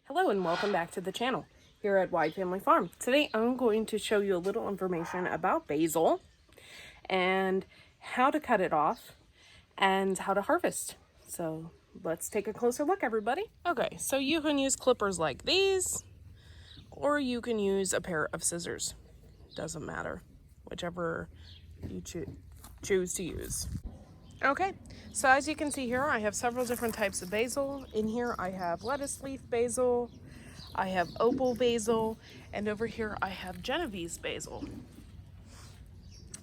Hello and welcome back to the channel here at Wide Family Farm. Today I'm going to show you a little information about basil and how to cut it off and how to harvest. So let's take a closer look, everybody. Okay, so you can use clippers like these or you can use a pair of scissors. Doesn't matter, whichever you choose to use. Okay, so as you can see here, I have several different types of basil. In here I have lettuce leaf basil, I have opal basil, and over here I have Genovese basil.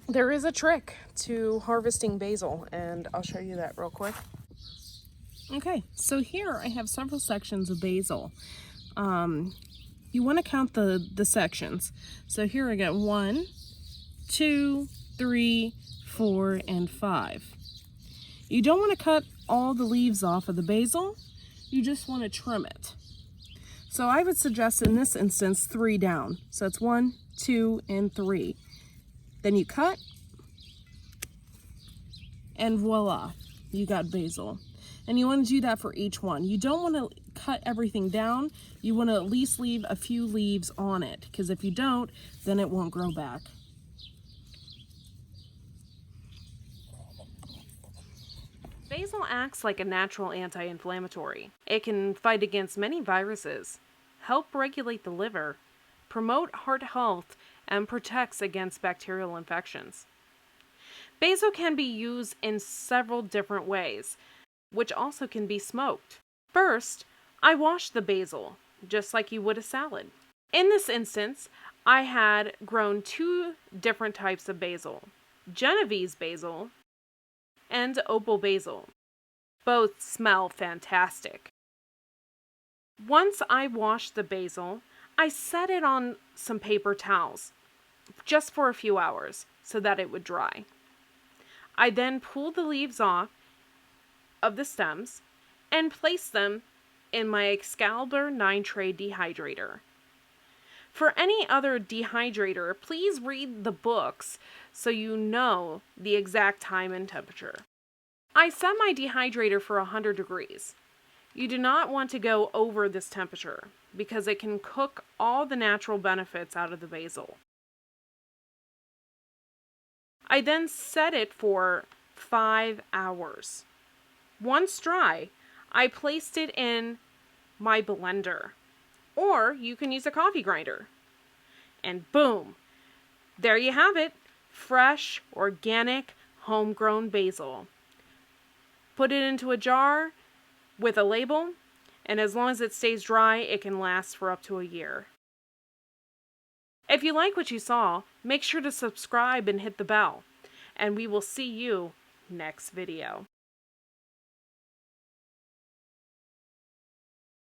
There is a trick to harvesting basil, and I'll show you that real quick. Okay, so here I have several sections of basil. You want to count the sections. So here I got 1, 2, 3, 4, and 5. You don't want to cut all the leaves off of the basil, you just want to trim it. So I would suggest in this instance 3 down. So it's 1, 2, and 3. Then you cut, and voila, you got basil. And you want to do that for each one. You don't want to cut everything down. You want to at least leave a few leaves on it, because if you don't, then it won't grow back. Basil acts like a natural anti-inflammatory. It can fight against many viruses, help regulate the liver, promote heart health, and protects against bacterial infections. Basil can be used in several different ways, which also can be smoked. First, I wash the basil, just like you would a salad. In this instance, I had grown 2 different types of basil, Genovese basil and opal basil. Both smell fantastic. Once I washed the basil, I set it on some paper towels just for a few hours so that it would dry. I then pulled the leaves off of the stems and placed them in my Excalibur 9-tray dehydrator. For any other dehydrator, please read the books so you know the exact time and temperature. I set my dehydrator for 100 degrees. You do not want to go over this temperature because it can cook all the natural benefits out of the basil. I then set it for 5 hours. Once dry, I placed it in my blender, or you can use a coffee grinder. And boom, there you have it, fresh, organic, homegrown basil. Put it into a jar with a label, and as long as it stays dry, it can last for up to a year. If you like what you saw, make sure to subscribe and hit the bell, and we will see you next video.